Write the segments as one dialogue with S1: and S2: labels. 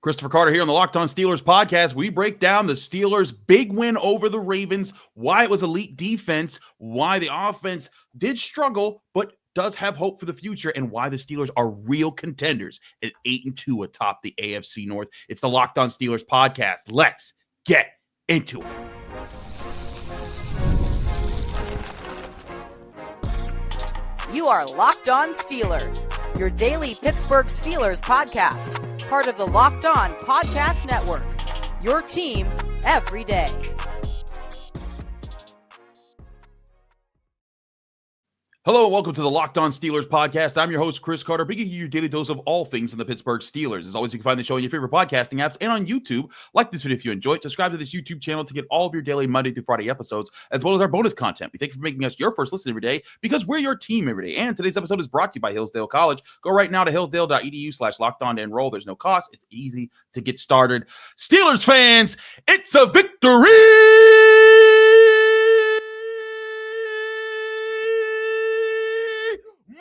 S1: Christopher Carter here on the Locked On Steelers podcast. We break down the Steelers' big win over the Ravens, why it was elite defense, why the offense did struggle, but does have hope for the future, and why the Steelers are real contenders at 8-2 atop the AFC North. It's the Locked On Steelers podcast. Let's get into it.
S2: You are Locked On Steelers, your daily Pittsburgh Steelers podcast. Part of the Locked On Podcast Network, your team every day.
S1: Hello and welcome to the Locked On Steelers podcast. I'm your host, Chris Carter, bringing you your daily dose of all things in the Pittsburgh Steelers. As always, you can find the show on your favorite podcasting apps and on YouTube. Like this video if you enjoy it. Subscribe to this YouTube channel to get all of your daily Monday through Friday episodes, as well as our bonus content. We thank you for making us your first listen every day because we're your team every day. And today's episode is brought to you by Hillsdale College. Go right now to hillsdale.edu/lockedon to enroll. There's no cost. It's easy to get started. Steelers fans, it's a victory!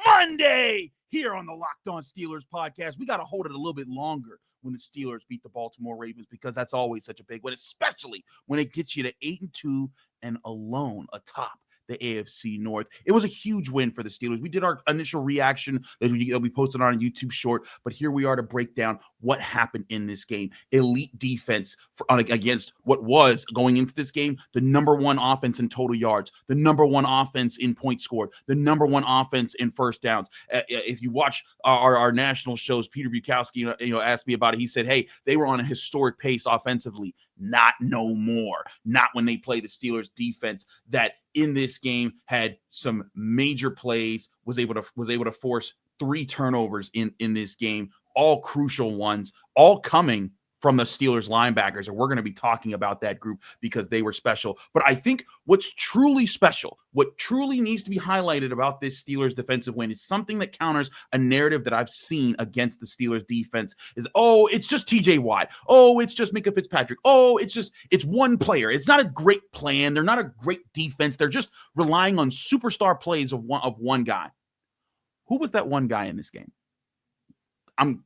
S1: Monday here on the Locked On Steelers podcast. We got to hold it a little bit longer when the Steelers beat the Baltimore Ravens because that's always such a big one, especially when it gets you to 8-2 and alone atop the AFC North. It was a huge win for the Steelers. We did our initial reaction that we posted on a YouTube short, but here we are to break down what happened in this game. Elite defense against what was, going into this game, the number one offense in total yards, the number one offense in points scored, the number one offense in first downs. If you watch our national shows, Peter Bukowski asked me about it. He said, hey, they were on a historic pace offensively. Not no more. Not when they play the Steelers defense that in this game had some major plays, was able to force 3 turnovers in this game, all crucial ones, all coming from the Steelers linebackers. And we're going to be talking about that group because they were special. But I think what's truly special, what truly needs to be highlighted about this Steelers defensive win is something that counters a narrative that I've seen against the Steelers defense is, oh, it's just TJ Watt. Oh, it's just Minkah Fitzpatrick. Oh, it's one player. It's not a great plan. They're not a great defense. They're just relying on superstar plays of one guy. Who was that one guy in this game?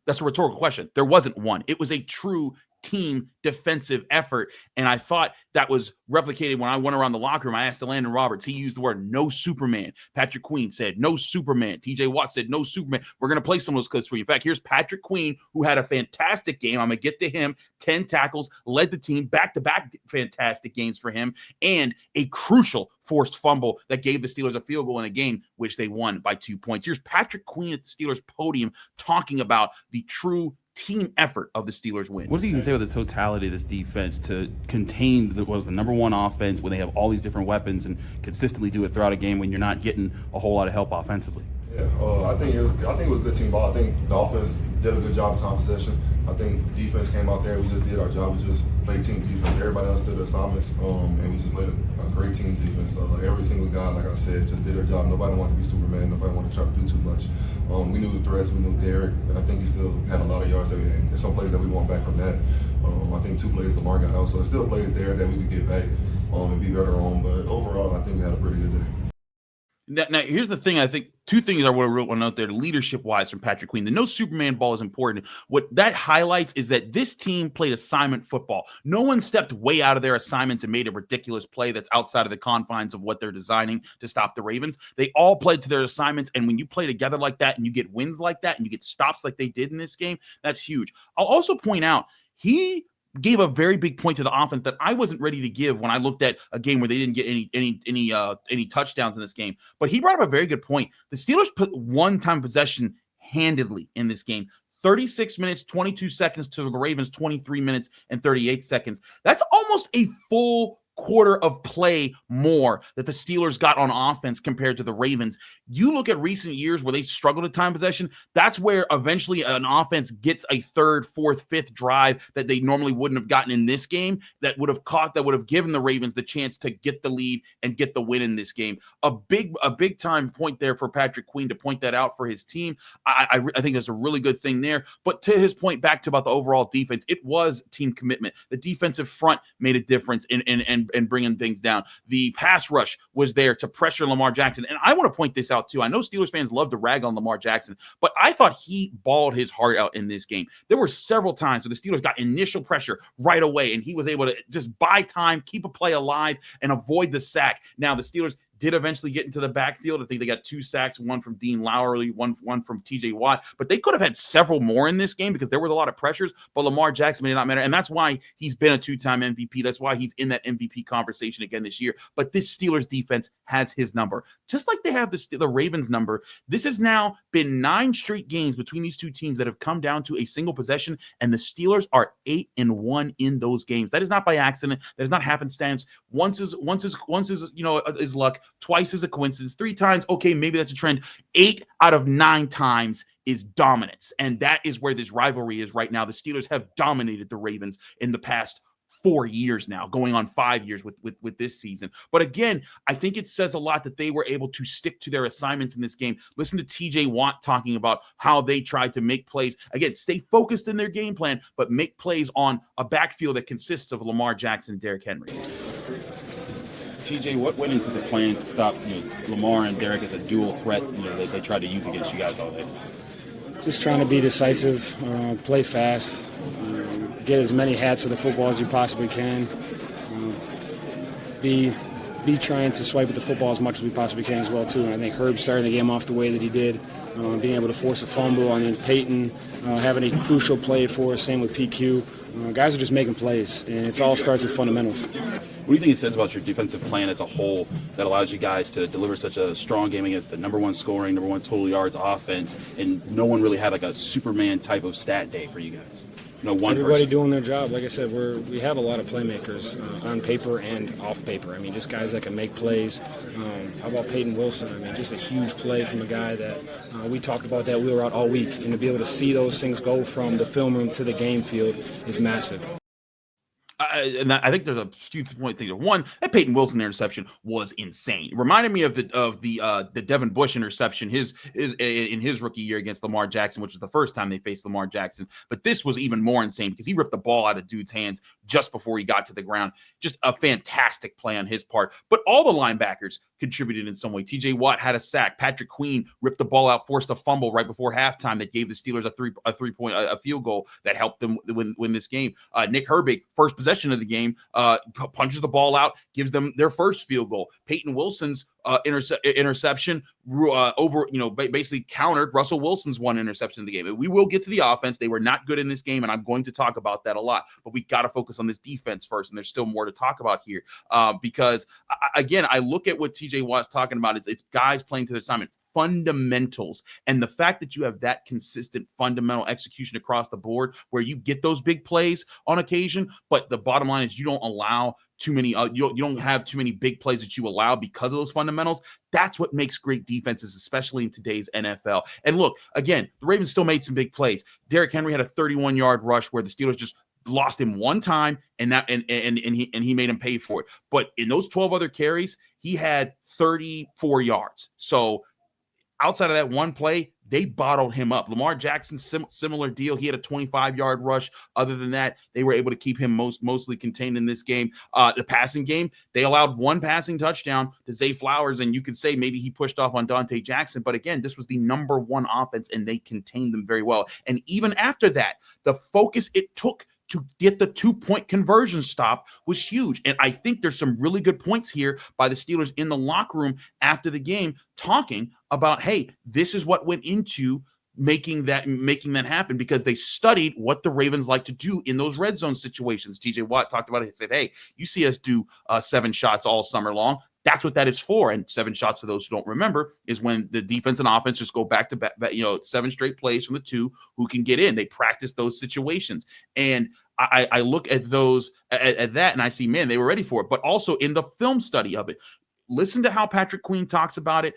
S1: That's a rhetorical question. There wasn't one. It was a true team defensive effort, and I thought that was replicated when I went around the locker room. I asked Landon Roberts. He used the word no Superman. Patrick Queen said no Superman. TJ Watt said no Superman. We're going to play some of those clips for you. In fact, here's Patrick Queen, who had a fantastic game. I'm going to get to him. 10 tackles, led the team, back-to-back fantastic games for him, and a crucial forced fumble that gave the Steelers a field goal in a game which they won by 2 points. Here's Patrick Queen at the Steelers podium talking about the true team effort of the Steelers win.
S3: What do you say with the totality of this defense to contain what was the number one offense when they have all these different weapons and consistently do it throughout a game when you're not getting a whole lot of help offensively?
S4: Yeah, I think it was good team ball. I think the offense did a good job of time possession. I think the defense came out there. We just did our job. We just played team defense. Everybody else did their assignments, and we just played a great team defense. So every single guy, like I said, just did their job. Nobody wanted to be Superman. Nobody wanted to try to do too much. We knew the threats. We knew Derrick, and I think he still had a lot of yards every day. And some plays that we want back from that. I think 2 plays Lamar got out. So there's still plays there that we could get back and be better on. But overall, I think we had a pretty good day.
S1: Now, here's the thing. I think 2 things I want to note there, leadership-wise, from Patrick Queen. The no Superman ball is important. What that highlights is that this team played assignment football. No one stepped way out of their assignments and made a ridiculous play that's outside of the confines of what they're designing to stop the Ravens. They all played to their assignments, and when you play together like that and you get wins like that and you get stops like they did in this game, that's huge. I'll also point out, he gave a very big point to the offense that I wasn't ready to give when I looked at a game where they didn't get any touchdowns in this game. But he brought up a very good point. The Steelers put one-time possession handedly in this game. 36 minutes, 22 seconds to the Ravens, 23 minutes and 38 seconds. That's almost a full quarter of play more that the Steelers got on offense compared to the Ravens. You look at recent years where they struggled at time possession, that's where eventually an offense gets a third, fourth, fifth drive that they normally wouldn't have gotten in this game that would have given the Ravens the chance to get the lead and get the win in this game. A big time point there for Patrick Queen to point that out for his team. I think that's a really good thing there. But to his point back to about the overall defense, it was team commitment. The defensive front made a difference, and and bringing things down. The pass rush was there to pressure Lamar Jackson. And I want to point this out too. I know Steelers fans love to rag on Lamar Jackson, but I thought he balled his heart out in this game. There were several times where the Steelers got initial pressure right away, and he was able to just buy time, keep a play alive, and avoid the sack. Now, the Steelers did eventually get into the backfield. I think they got 2 sacks, one from Dean Lowry, one from TJ Watt. But they could have had several more in this game because there was a lot of pressures. But Lamar Jackson did not matter. And that's why he's been a 2-time MVP. That's why he's in that MVP conversation again this year. But this Steelers defense has his number. Just like they have the Ravens number, this has now been 9 straight games between these two teams that have come down to a single possession. And the Steelers are 8-1 in those games. That is not by accident. That is not happenstance. Once is luck. Twice is a coincidence. 3 times, okay, maybe that's a trend. 8 out of 9 times is dominance. And that is where this rivalry is right now. The Steelers have dominated the Ravens in the past 4 years now, going on 5 years with this season. But again, I think it says a lot that they were able to stick to their assignments in this game. Listen to TJ Watt talking about how they tried to make plays. Again, stay focused in their game plan, but make plays on a backfield that consists of Lamar Jackson and Derrick Henry.
S3: TJ, what went into the plan to stop Lamar and Derrick as a dual threat that they tried to use against you guys all day?
S5: Just trying to be decisive, play fast, get as many hats of the football as you possibly can, be trying to swipe at the football as much as we possibly can as well too. And I think Herb starting the game off the way that he did, being able to force a fumble, and then Payton having a crucial play for us, same with PQ. Guys are just making plays, and it all starts with fundamentals.
S3: What do you think it says about your defensive plan as a whole that allows you guys to deliver such a strong game against the number 1 scoring, number 1 total yards offense, and no one really had like a Superman type of stat day for you guys? Everybody
S5: person doing their job. Like I said, we have a lot of playmakers on paper and off paper. I mean, just guys that can make plays. How about Payton Wilson? I mean, just a huge play from a guy that we talked about that we were out all week. And to be able to see those things go from the film room to the game field is massive.
S1: And I think there's a few point things. One, that Payton Wilson interception was insane. It reminded me of the Devin Bush interception in his rookie year against Lamar Jackson, which was the first time they faced Lamar Jackson. But this was even more insane because he ripped the ball out of dude's hands just before he got to the ground. Just a fantastic play on his part. But all the linebackers contributed in some way. TJ Watt had a sack. Patrick Queen ripped the ball out, forced a fumble right before halftime that gave the Steelers a field goal that helped them win this game. Nick Herbig, first possession of the game, punches the ball out, gives them their first field goal. Payton Wilson's interception basically countered Russell Wilson's one interception in the game. We will get to the offense. They were not good in this game, and I'm going to talk about that a lot. But we got to focus on this defense first, and there's still more to talk about here because, again, I look at what TJ Watt's talking about. It's guys playing to their assignment. Fundamentals, and the fact that you have that consistent fundamental execution across the board where you get those big plays on occasion, but the bottom line is you don't allow too many you don't have too many big plays that you allow because of those fundamentals. That's what makes great defenses, especially in today's NFL. And look, again, the Ravens still made some big plays. Derrick Henry had a 31-yard rush where the Steelers just lost him one time, and he made him pay for it. But in those 12 other carries, he had 34 yards. So outside of that one play, they bottled him up. Lamar Jackson, similar deal. He had a 25-yard rush. Other than that, they were able to keep him mostly contained in this game. The passing game, they allowed one passing touchdown to Zay Flowers, and you could say maybe he pushed off on Dante Jackson. But again, this was the number 1 offense, and they contained them very well. And even after that, the focus it took to get the 2-point conversion stop was huge. And I think there's some really good points here by the Steelers in the locker room after the game talking about, hey, this is what went into making that happen because they studied what the Ravens like to do in those red zone situations. TJ Watt talked about it. He said, hey, you see us do 7 shots all summer long. That's what that is for. And 7 shots, for those who don't remember, is when the defense and offense just go back to back, 7 straight plays from the 2 who can get in. They practice those situations. And I look at those at that and I see, man, they were ready for it. But also in the film study of it, listen to how Patrick Queen talks about it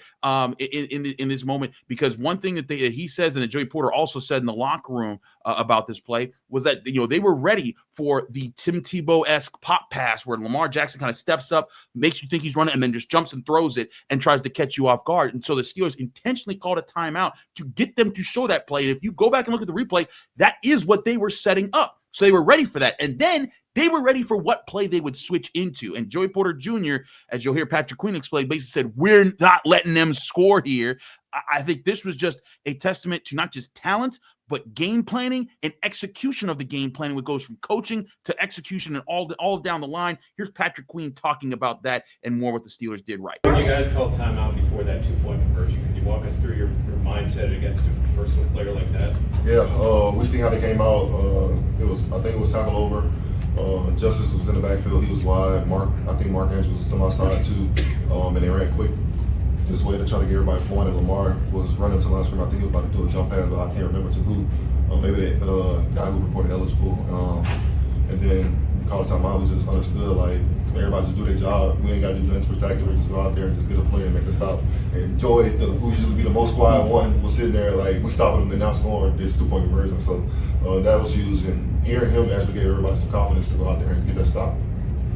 S1: in this moment, because one thing that he says and that Joey Porter also said in the locker room about this play was that they were ready for the Tim Tebow-esque pop pass where Lamar Jackson kind of steps up, makes you think he's running, and then just jumps and throws it and tries to catch you off guard. And so the Steelers intentionally called a timeout to get them to show that play. And if you go back and look at the replay, that is what they were setting up. So they were ready for that. And then they were ready for what play they would switch into. And Joey Porter Jr., as you'll hear Patrick Queen explain, basically said, we're not letting them score here. I think this was just a testament to not just talent, but game planning and execution of the game planning, which goes from coaching to execution and all down the line. Here's Patrick Queen talking about that and more what the Steelers did right.
S6: When you guys called timeout before that 2-point conversion, can you walk us through your mindset against a versatile player like that?
S4: Yeah, we seen how they came out. I think it was tackle over. Justice was in the backfield. He was wide. I think Mark Andrews was to my side too. And they ran quick this way to try to get everybody flowing. And Lamar was running to the line. I think he was about to do a jump pass, but I can't remember to who. Maybe the guy who reported eligible. And then we called timeout. We just understood, like, everybody just do their job. We ain't got to do nothing spectacular. Just go out there and just get a play and make a stop. And Joy, who usually be the most quiet one, was sitting there like, we stopping him and not scoring this 2-point conversion. So that was huge. And hearing him actually gave everybody some confidence to go out there and get that stop.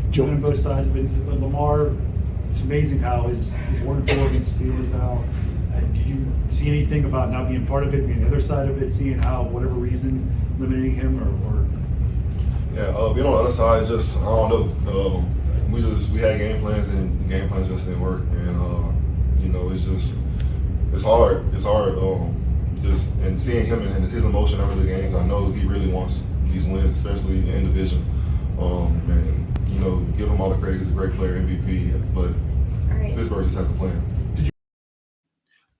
S7: Joe on both sides of it. Lamar, it's amazing how his work against the Steelers now. Did you see anything about not being part of it, being the other side of it, seeing how, for whatever reason, limiting him or?
S4: Yeah, being on the other side, just, I don't know. We had game plans and the game plans just didn't work. And, it's hard. It's hard. And seeing him and his emotion after the games, I know he really wants these wins, especially in division. Give him all the credit. He's a great player, MVP. But Pittsburgh just has a plan.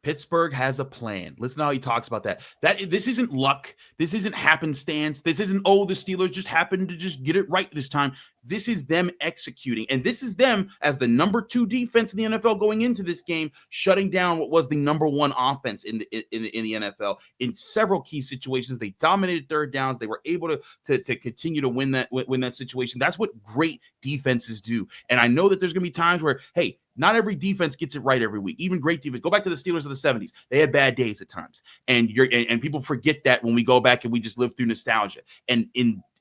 S1: Pittsburgh has a plan. Listen to how he talks about that. This isn't luck. This isn't happenstance. This isn't, the Steelers just happened to just get it right this time. This is them executing. And this is them as the number 2 defense in the NFL going into this game, shutting down what was the number 1 offense in the NFL. In several key situations, they dominated third downs. They were able to continue to win that situation. That's what great defenses do. And I know that there's going to be times where, hey, not every defense gets it right every week. Even great defense. Go back to the Steelers of the 70s. They had bad days at times. And people forget that when we go back and we just live through nostalgia. And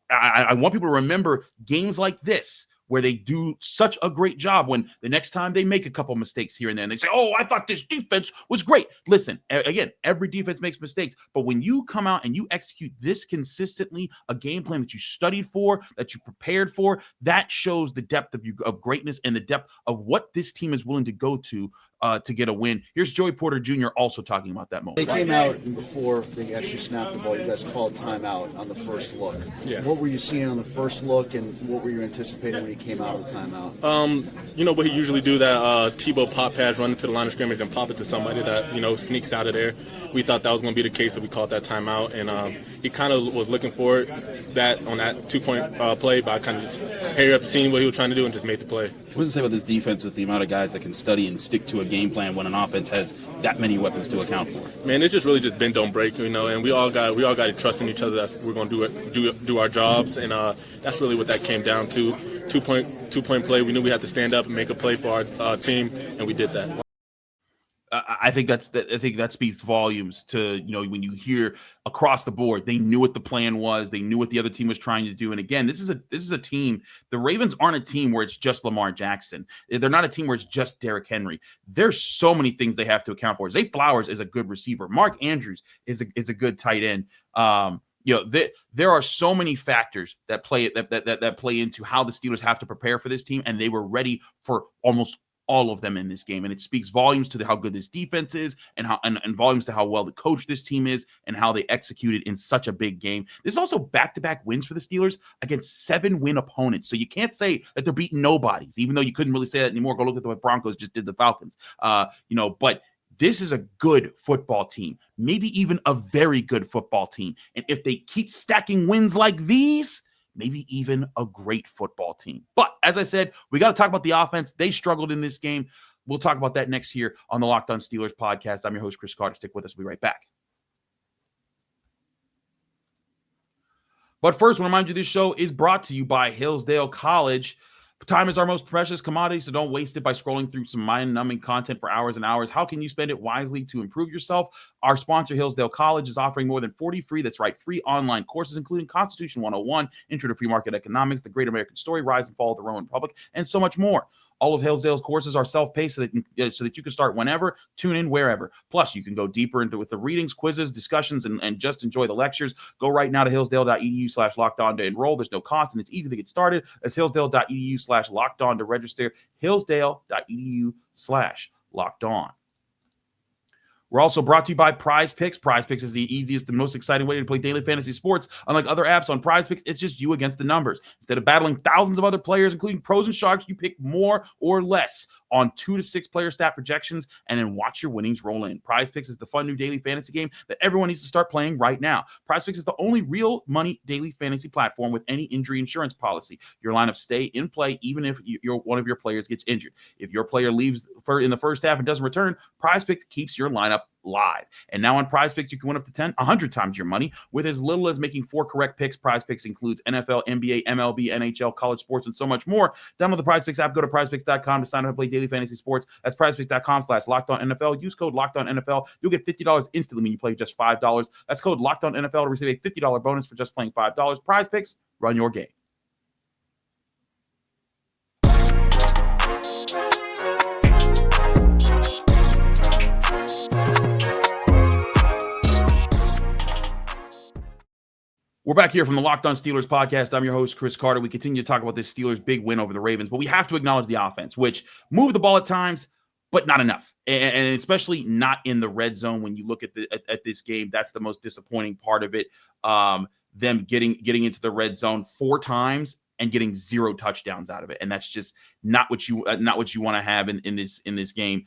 S1: I want people to remember games like this where they do such a great job when the next time they make a couple mistakes here and there and they say, I thought this defense was great. Listen, again, every defense makes mistakes, but when you come out and you execute this consistently, a game plan that you studied for, that you prepared for, that shows the depth of greatness and the depth of what this team is willing to go to get a win. Here's Joey Porter Jr. also talking about that moment.
S8: They came out and before they actually snapped the ball, you guys called timeout on the first look.
S6: Yeah.
S8: What were you seeing on the first look, and what were you anticipating when he came out of the timeout?
S9: What he usually do, that Tebow pop pass, run into the line of scrimmage and pop it to somebody that, sneaks out of there. We thought that was going to be the case, so we called that timeout. And he kind of was looking for that on that 2-point play, but I kind of just hurried up, seeing what he was trying to do, and just made the play.
S3: What does it say about this defense with the amount of guys that can study and stick to a game plan when an offense has that many weapons to account for?
S9: Man, it's just really just bend don't break, and we all got to trust in each other. That we're going to do our jobs, and that's really what that came down to. 2-point play. We knew we had to stand up and make a play for our team, and we did that.
S1: I think that speaks volumes to, when you hear across the board, they knew what the plan was. They knew what the other team was trying to do. And again, this is a team. The Ravens aren't a team where it's just Lamar Jackson. They're not a team where it's just Derrick Henry. There's so many things they have to account for. Zay Flowers is a good receiver. Mark Andrews is a good tight end. There are so many factors that play into how the Steelers have to prepare for this team, and they were ready for almost all of them in this game. And it speaks volumes to how good this defense is and volumes to how well the coach this team is and how they executed in such a big game. There's also back-to-back wins for the Steelers against 7-win opponents. So you can't say that they're beating nobodies, even though you couldn't really say that anymore. Go look at what Broncos just did to the Falcons. But this is a good football team, maybe even a very good football team. And if they keep stacking wins like these, maybe even a great football team. But as I said, we got to talk about the offense. They struggled in this game. We'll talk about that next year on the Locked On Steelers podcast. I'm your host, Chris Carter. Stick with us. We'll be right back. But first, I want to remind you this show is brought to you by Hillsdale College. Time is our most precious commodity, so don't waste it by scrolling through some mind-numbing content for hours and hours. How can you spend it wisely to improve yourself? Our sponsor, Hillsdale College, is offering more than 40 free online courses, including Constitution 101, Intro to Free Market Economics, The Great American Story, Rise and Fall of the Roman Republic, and so much more. All of Hillsdale's courses are self-paced so that you can start whenever, tune in wherever. Plus, you can go deeper into with the readings, quizzes, discussions, and just enjoy the lectures. Go right now to hillsdale.edu/lockedon to enroll. There's no cost, and it's easy to get started. That's hillsdale.edu/lockedon to register. hillsdale.edu/lockedon. We're also brought to you by Prize Picks. Prize Picks is the easiest and most exciting way to play daily fantasy sports. Unlike other apps on Prize Picks, it's just you against the numbers. Instead of battling thousands of other players, including pros and sharks, you pick more or less on 2 to 6 player stat projections and then watch your winnings roll in. Prize Picks is the fun new daily fantasy game that everyone needs to start playing right now. Prize Picks is the only real money daily fantasy platform with any injury insurance policy. Your lineups stay in play even if one of your players gets injured. If your player leaves in the first half and doesn't return, Prize Picks keeps your lineup live. And now on Prize Picks, you can win up to 100 times your money with as little as making 4 correct picks. Prize Picks includes NFL, NBA, MLB, NHL, college sports, and so much more. Download the Prize Picks app. Go to prizepicks.com to sign up and play daily fantasy sports. That's prizepicks.com/LockedOnNFL. Use code LockedOnNFL. You'll get $50 instantly when you play just $5. That's code LockedOnNFL to receive a $50 bonus for just playing $5. Prize Picks, run your game. We're back here from the Locked On Steelers podcast. I'm your host, Chris Carter. We continue to talk about this Steelers' big win over the Ravens, but we have to acknowledge the offense, which moved the ball at times, but not enough, and especially not in the red zone. When you look at this game, that's the most disappointing part of it. Them getting into the red zone 4 times and getting 0 touchdowns out of it, and that's just not what you want to have in this game.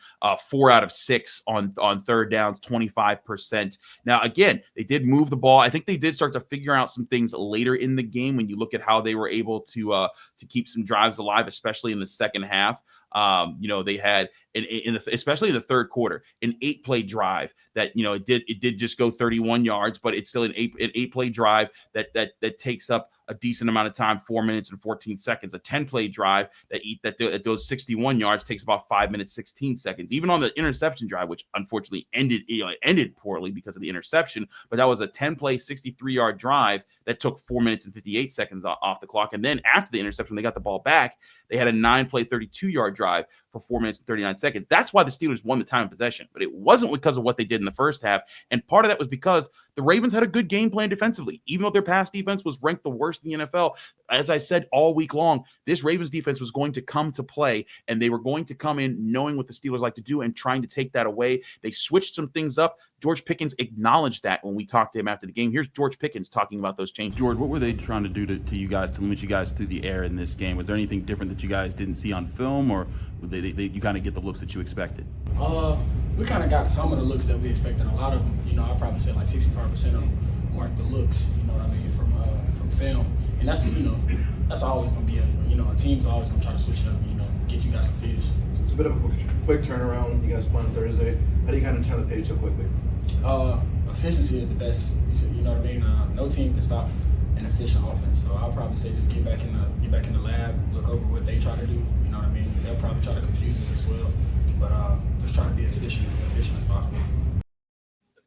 S1: 4 out of 6 on third downs, 25%. Now again, they did move the ball. I think they did start to figure out some things later in the game when you look at how they were able to keep some drives alive, especially in the second half. They had especially in the third quarter, an 8-play drive that, it did just go 31 yards, but it's still an 8-play drive that takes up a decent amount of time, 4 minutes and 14 seconds. A 10-play drive that goes 61 yards takes about 5 minutes, 16 seconds. Even on the interception drive, which unfortunately ended poorly because of the interception, but that was a 10-play, 63-yard drive that took 4 minutes and 58 seconds off the clock. And then after the interception, they got the ball back. They had a 9-play, 32-yard drive for 4 minutes and 39 seconds. That's why the Steelers won the time of possession, but it wasn't because of what they did in the first half. And part of that was because the Ravens had a good game plan defensively. Even though their pass defense was ranked the worst in the NFL, as I said all week long, this Ravens defense was going to come to play, and they were going to come in knowing what the Steelers like to do and trying to take that away. They switched some things up. George Pickens acknowledged that when we talked to him after the game. Here's George Pickens talking about those changes.
S3: George, what were they trying to do to you guys to limit you guys through the air in this game? Was there anything different that you guys didn't see on film, or you kind of get the looks that you expected?
S5: We kind of got some of the looks that we expected. A lot of them, I'd probably say like 65% of them weren't the looks, from film. And that's always going to be a team's always going to try to switch it up, get you guys confused.
S8: It's a bit of a quick turnaround. You guys won Thursday. How do you kind of turn the page so quickly?
S5: Efficiency is the best. No team can stop an efficient offense. So I'll probably say just get back in the lab, look over what they try to do. They'll probably try to confuse us as well. But just try to be as efficient as possible.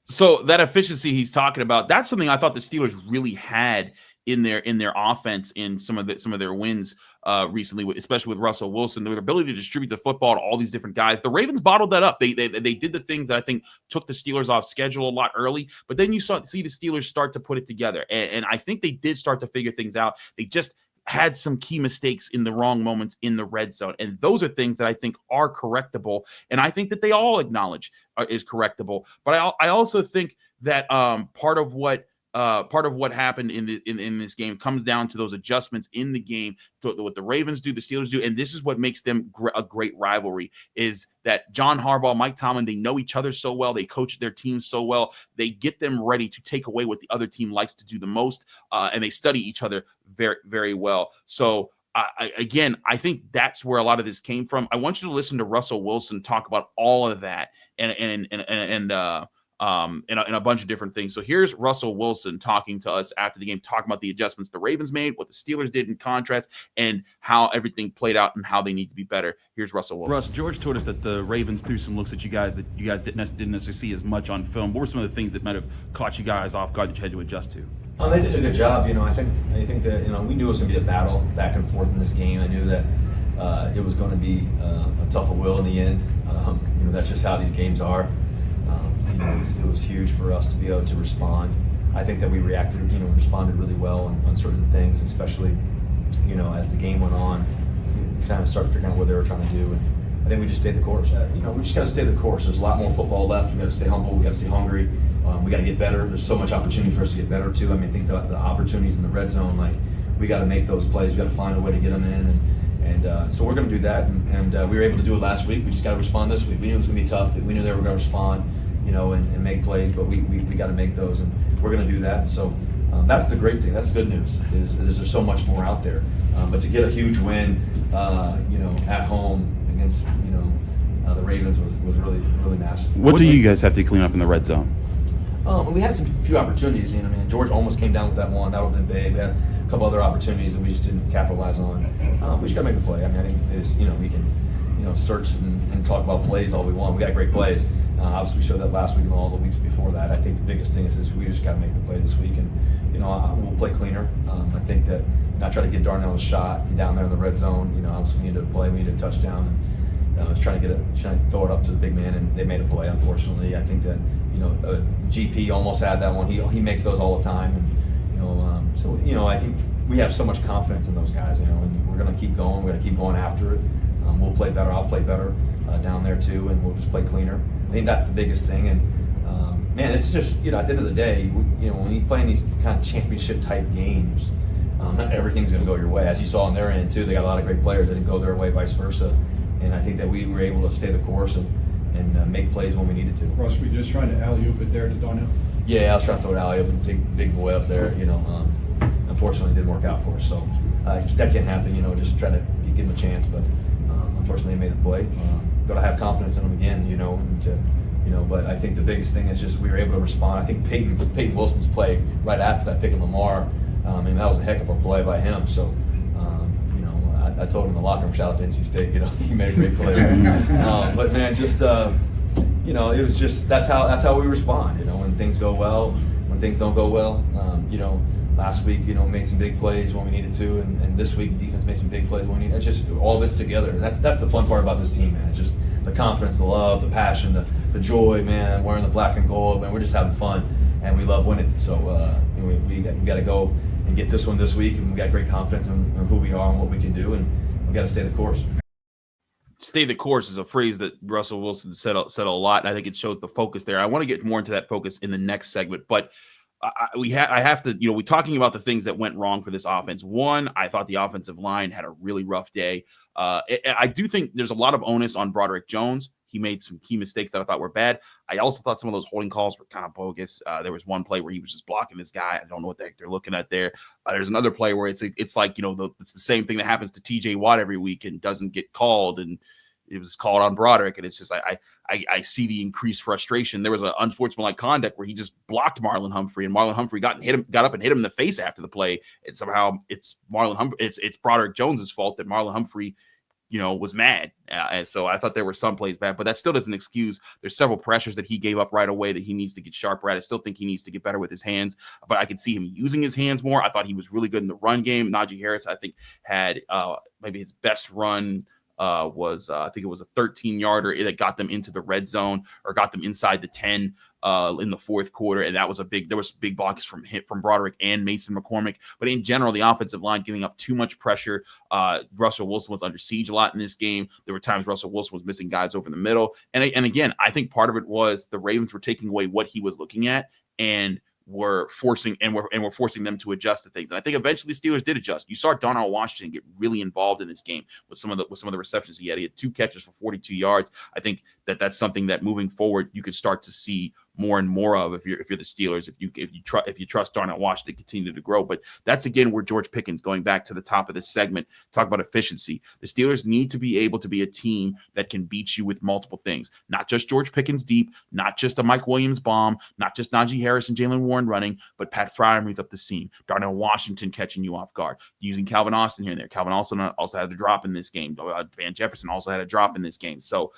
S1: So that efficiency he's talking about, that's something I thought the Steelers really had in their offense in some of their wins recently, especially with Russell Wilson, their ability to distribute the football to all these different guys. The Ravens bottled that up. They did the things that I think took the Steelers off schedule a lot early, but then you see the Steelers start to put it together, and I think they did start to figure things out. They just had some key mistakes in the wrong moments in the red zone, and those are things that I think are correctable, and I think that they all acknowledge is correctable. But I also think that part of what happened in this game comes down to those adjustments in the game, to what the Ravens do, the Steelers do, and this is what makes them a great rivalry, is that John Harbaugh, Mike Tomlin, they know each other so well, they coach their teams so well, they get them ready to take away what the other team likes to do the most, and they study each other very, very well. So I think that's where a lot of this came from. I want you to listen to Russell Wilson talk about all of that and a bunch of different things. So here's Russell Wilson talking to us after the game, talking about the adjustments the Ravens made, what the Steelers did in contrast, and how everything played out and how they need to be better. Here's Russell Wilson.
S3: Russ, George told us that the Ravens threw some looks at you guys that you guys didn't necessarily see as much on film. What were some of the things that might have caught you guys off guard that you had to adjust to?
S10: They did a good job. I think that we knew it was going to be a battle back and forth in this game. I knew that it was going to be a tough will in the end. That's just how these games are. It was huge for us to be able to respond. I think that we responded really well on certain things, especially, as the game went on, we kind of started figuring out what they were trying to do. And I think we just stayed the course. We just got to stay the course. There's a lot more football left. We got to stay humble. We got to stay hungry. We got to get better. There's so much opportunity for us to get better too. I think the opportunities in the red zone, we got to make those plays. We got to find a way to get them in, and so we're going to do that. And we were able to do it last week. We just got to respond this week. We knew it was going to be tough. We knew they were going to respond, and make plays. But we got to make those, and we're going to do that. And so that's the great thing. That's the good news. Is there's so much more out there. But to get a huge win, at home against the Ravens was really, really massive.
S3: What do you guys have to clean up in the red zone?
S10: We had some few opportunities. George almost came down with that one. That would have been big. We had a couple other opportunities that we just didn't capitalize on. We just got to make the play. I think we can search and talk about plays all we want. We got great plays. Obviously, we showed that last week and all the weeks before that. I think the biggest thing is we just got to make the play this week, and we'll play cleaner. I think that not try to get Darnell a shot down there in the red zone. Obviously we need to play. We need a touchdown. And, trying to throw it up to the big man, and they made a play. Unfortunately, I think that GP almost had that one. He makes those all the time, and so I think we have so much confidence in those guys. And we're going to keep going. We're going to keep going after it. We'll play better. I'll play better down there too, and we'll just play cleaner. I think that's the biggest thing. And man, it's just at the end of the day, when you play in these kind of championship type games, not everything's going to go your way. As you saw on their end too, they got a lot of great players that didn't go their way, vice versa. And I think that we were able to stay the course and make plays when we needed to.
S11: Russ, were you just trying to alley-oop it there to Darnell?
S10: Yeah, I was trying to throw it alley-oop and take big boy up there. Unfortunately, it didn't work out for us. So that can't happen. Just try to give him a chance. But unfortunately, they made the play. Got to have confidence in them again. But I think the biggest thing is just we were able to respond. I think Payton Wilson's play right after that, picking Lamar, that was a heck of a play by him. So. I told him in the locker room, shout out to NC State, he made a great play. But man, just it was just that's how we respond. When things go well, when things don't go well. Last week, made some big plays when we needed to, and this week the defense made some big plays when we needed. It's just all this together. That's the fun part about this team, man. It's just the confidence, the love, the passion, the joy, man. Wearing the black and gold, man. We're just having fun, and we love winning. So we got to go and get this one this week, and we got great confidence in who we are and what we can do, and we got to stay the course.
S1: Stay the course is a phrase that Russell Wilson said a lot, and I think it shows the focus there. I want to get more into that focus in the next segment, but I have to, we're talking about the things that went wrong for this offense. One, I thought the offensive line had a really rough day. I do think there's a lot of onus on Broderick Jones. He made some key mistakes that I thought were bad. I also thought some of those holding calls were kind of bogus. There was one play where he was just blocking this guy. I don't know what the heck they're looking at there. There's another play where it's like, it's the same thing that happens to TJ Watt every week and doesn't get called. And it was called on Broderick. And it's just, I see the increased frustration. There was an unsportsmanlike conduct where he just blocked Marlon Humphrey, and Marlon Humphrey got up and hit him in the face after the play. And somehow it's Broderick Jones's fault that Marlon Humphrey, was mad. And so I thought there were some plays bad, but that still doesn't excuse. There's several pressures that he gave up right away that he needs to get sharper at. I still think he needs to get better with his hands, but I could see him using his hands more. I thought he was really good in the run game. Najee Harris, I think, had maybe his best run was I think it was a 13-yarder that got them into the red zone or got them inside the 10 in the fourth quarter, and there was big blocks from Broderick and Mason McCormick. But in general, the offensive line giving up too much pressure. Russell Wilson was under siege a lot in this game. There were times Russell Wilson was missing guys over the middle, and again, I think part of it was the Ravens were taking away what he was looking at and were forcing them to adjust to things. And I think eventually the Steelers did adjust. You saw Darnell Washington get really involved in this game with some of the receptions he had. He had 2 catches for 42 yards. I think that's something that moving forward you could start to see more and more of if you're the Steelers, if you trust Darnell Washington to continue to grow. But that's again where George Pickens, going back to the top of this segment, talk about efficiency. The Steelers need to be able to be a team that can beat you with multiple things, not just George Pickens deep, not just a Mike Williams bomb, not just Najee Harris and Jalen Warren running, but Pat Freiermuth up the seam, Darnell Washington catching you off guard, using Calvin Austin here and there. Calvin Austin also had a drop in this game. Van Jefferson also had a drop in this game. So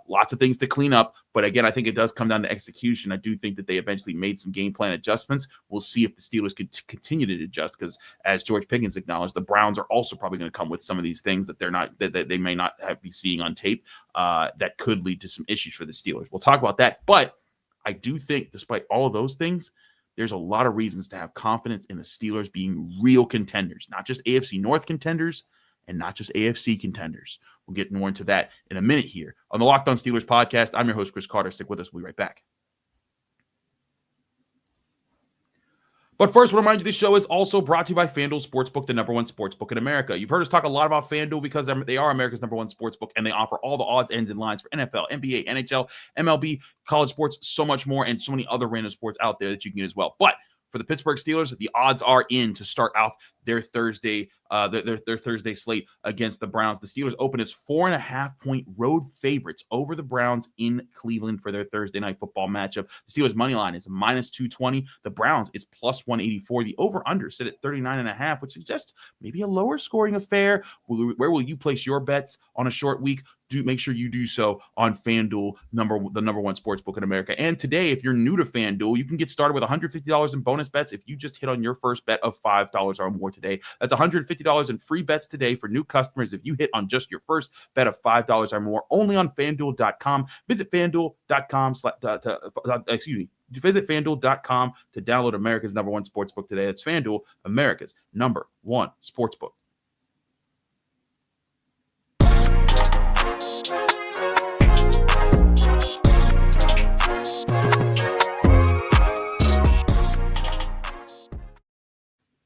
S1: lots of things to clean up, But again, I think it does come down to execution. I do think that they eventually made some game plan adjustments. We'll see if the Steelers could continue to adjust, because as George Pickens acknowledged, the Browns are also probably going to come with some of these things that that they may not be seeing on tape that could lead to some issues for the Steelers. We'll talk about that. But I do think, despite all of those things, there's a lot of reasons to have confidence in the Steelers being real contenders, not just AFC North contenders and not just AFC contenders. We'll get more into that in a minute here on the Locked On Steelers podcast. I'm your host, Chris Carter. Stick with us. We'll be right back. But first, we'll remind you this show is also brought to you by FanDuel Sportsbook, the #1 sportsbook in America. You've heard us talk a lot about FanDuel because they are America's #1 sportsbook, and they offer all the odds, ends, and lines for NFL, NBA, NHL, MLB, college sports, so much more, and so many other random sports out there that you can get as well. But for the Pittsburgh Steelers, the odds are in to start off their Thursday their Thursday slate against the Browns. The Steelers open as 4.5-point road favorites over the Browns in Cleveland for their Thursday night football matchup. The Steelers money line is -220. The Browns is +184. The over/under sit at 39.5, which suggests maybe a lower scoring affair. Where will you place your bets on a short week? Make sure you do so on FanDuel, the #1 sportsbook in America. And today, if you're new to FanDuel, you can get started with $150 in bonus bets if you just hit on your first bet of $5 or more today. That's $150 in free bets today for new customers if you hit on just your first bet of $5 or more, only on FanDuel.com. Visit FanDuel.com Visit FanDuel.com to download America's #1 sportsbook today. That's FanDuel, America's #1 sportsbook.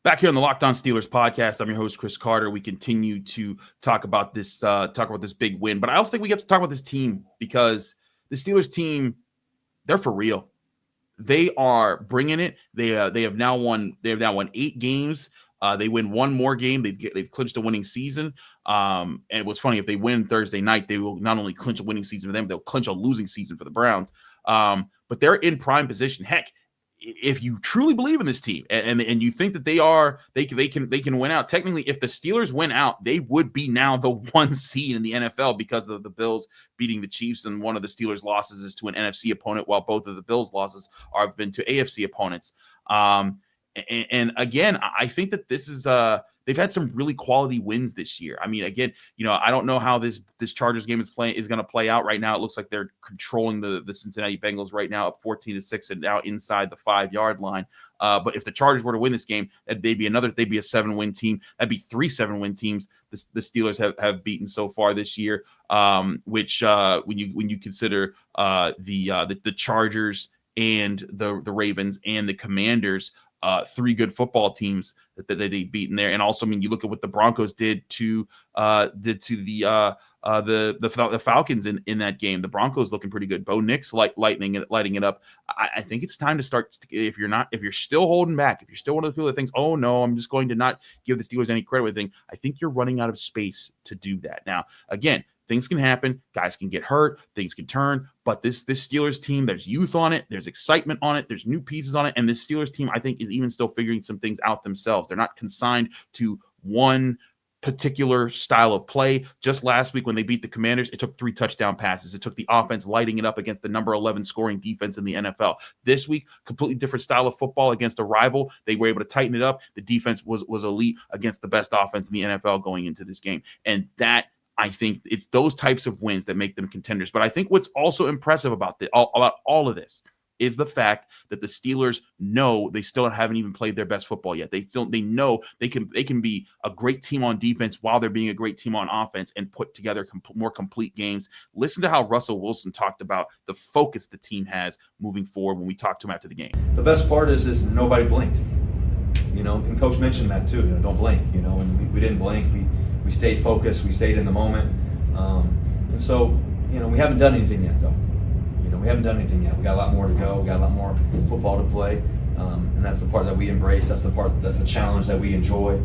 S1: Back here on the Locked On Steelers podcast, I'm your host, Chris Carter. We continue to talk about this big win, but I also think we have to talk about this team because the Steelers team, they're for real. They are bringing it. They have now won 8 games. They win one more game, they've clinched a winning season. And it was funny, if they win Thursday night, they will not only clinch a winning season for them, they'll clinch a losing season for the Browns. But they're in prime position. Heck, if you truly believe in this team and you think that they can win out, technically, if the Steelers win out, they would be now the 1 seed in the NFL because of the Bills beating the Chiefs, and one of the Steelers' losses is to an NFC opponent, while both of the Bills' losses have been to AFC opponents. And again, I think that this is they've had some really quality wins this year. I mean, again, I don't know how this Chargers game is going to play out right now. It looks like they're controlling the Cincinnati Bengals right now, up 14-6, and now inside the 5-yard line. But if the Chargers were to win this game, they'd be a 7-win team. That'd be 3 7-win teams the Steelers have beaten so far this year. Which when you consider the Chargers and the Ravens and the Commanders, 3 good football teams that they beat in there. And also, I mean, you look at what the Broncos did to the Falcons in that game. The Broncos looking pretty good. Bo Nix lighting it up. I think it's time to start. If you're still holding back, if you're still one of the people that thinks, oh no, I'm just going to not give the Steelers any credit with thing, I think you're running out of space to do that. Now, again, things can happen. Guys can get hurt. Things can turn. But this Steelers team, there's youth on it. There's excitement on it. There's new pieces on it. And this Steelers team, I think, is even still figuring some things out themselves. They're not consigned to one particular style of play. Just last week when they beat the Commanders, it took 3 touchdown passes. It took the offense lighting it up against the number 11 scoring defense in the NFL. This week, completely different style of football against a rival. They were able to tighten it up. The defense was elite against the best offense in the NFL going into this game. And that, I think, it's those types of wins that make them contenders. But I think what's also impressive about all of this is the fact that the Steelers know they still haven't even played their best football yet. They know they can be a great team on defense while they're being a great team on offense and put together more complete games. Listen to how Russell Wilson talked about the focus the team has moving forward when we talked to him after the game.
S10: The best part is nobody blinked. And Coach mentioned that too. Don't blink. And we didn't blink. We stayed focused. We stayed in the moment. And so, we haven't done anything yet, though. We haven't done anything yet. We got a lot more to go. We got a lot more football to play. And that's the part that we embrace. That's the challenge that we enjoy.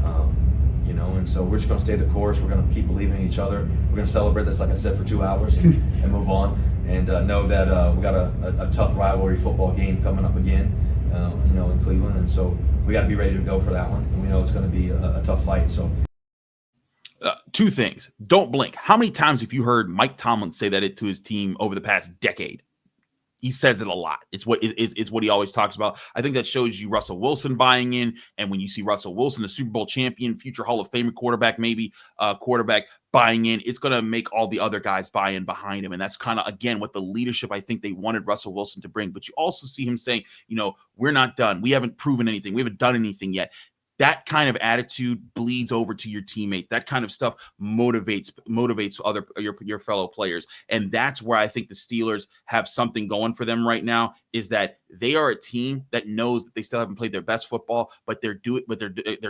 S10: And so we're just going to stay the course. We're going to keep believing in each other. We're going to celebrate this, like I said, for 2 hours and move on. And know that we got a tough rivalry football game coming up again, in Cleveland. And so we got to be ready to go for that one. And we know it's going to be a tough fight. So.
S1: Two things. Don't blink. How many times have you heard Mike Tomlin say that to his team over the past decade? He says it a lot. It's what he always talks about. I think that shows you Russell Wilson buying in. And when you see Russell Wilson, a Super Bowl champion, future Hall of Fame quarterback, maybe quarterback buying in, it's going to make all the other guys buy in behind him. And that's kind of, again, what the leadership I think they wanted Russell Wilson to bring. But you also see him saying, we're not done. We haven't proven anything. We haven't done anything yet. That kind of attitude bleeds over to your teammates. That kind of stuff motivates your fellow players. And that's where I think the Steelers have something going for them right now, is that they are a team that knows that they still haven't played their best football, but they're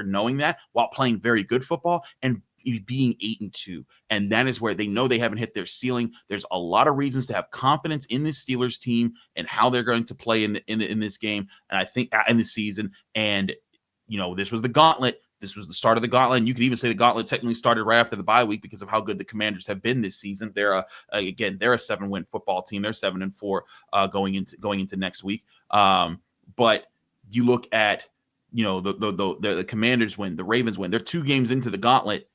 S1: knowing that while playing very good football and being 8-2. And that is where they know they haven't hit their ceiling. There's a lot of reasons to have confidence in this Steelers team and how they're going to play in this game. And I think in the season, and this was the gauntlet. This was the start of the gauntlet. And you could even say the gauntlet technically started right after the bye week because of how good the Commanders have been this season. They're a 7-win football team. They're 7-4 going into next week. But you look at, the Commanders win, the Ravens win. They're 2 games into the gauntlet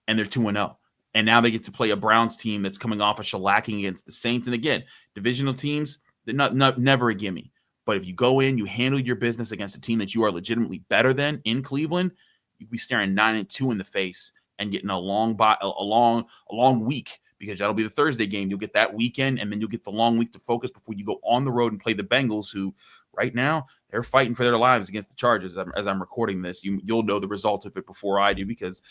S1: and they're 2-0. And now they get to play a Browns team that's coming off a shellacking against the Saints. And again, divisional teams, they're never a gimme. But if you go in, you handle your business against a team that you are legitimately better than in Cleveland, you'd be staring 9-2 in the face and getting a long week, because that'll be the Thursday game. You'll get that weekend, and then you'll get the long week to focus before you go on the road and play the Bengals, who right now they're fighting for their lives against the Chargers. As I'm recording this, you'll know the result of it before I do, because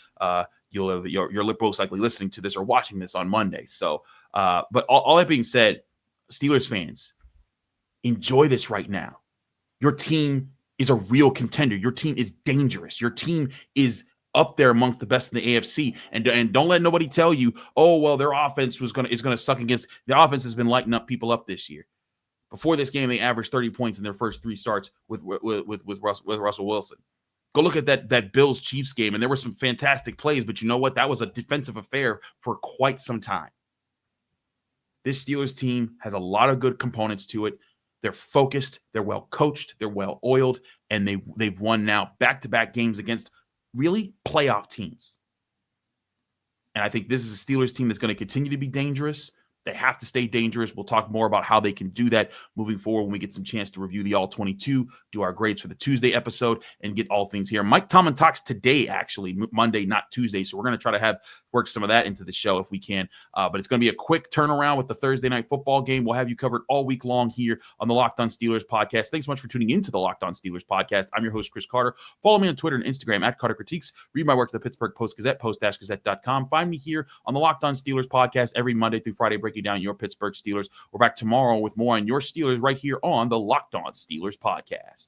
S1: you're most likely listening to this or watching this on Monday. So, but all that being said, Steelers fans, enjoy this right now. Your team is a real contender. Your team is dangerous. Your team is up there amongst the best in the AFC. And don't let nobody tell you, oh, well, their offense is going to suck against. The offense has been lighting up people up this year. Before this game, they averaged 30 points in their first 3 starts with Russell Wilson. Go look at that Bills-Chiefs game, and there were some fantastic plays, but you know what? That was a defensive affair for quite some time. This Steelers team has a lot of good components to it. They're focused, they're well coached, they're well oiled, and they've won now back-to-back games against really playoff teams. And I think this is a Steelers team that's going to continue to be dangerous. They have to stay dangerous. We'll talk more about how they can do that moving forward when we get some chance to review the All-22, do our grades for the Tuesday episode, and get all things here. Mike Tomlin talks today, actually, Monday, not Tuesday. So we're going to try to work some of that into the show if we can. But it's going to be a quick turnaround with the Thursday night football game. We'll have you covered all week long here on the Locked On Steelers podcast. Thanks so much for tuning into the Locked On Steelers podcast. I'm your host, Chris Carter. Follow me on Twitter and Instagram at Carter Critiques. Read my work at the Pittsburgh Post-Gazette, post-gazette.com. Find me here on the Locked On Steelers podcast every Monday through Friday, breaking down your Pittsburgh Steelers. We're back tomorrow with more on your Steelers right here on the Locked On Steelers podcast.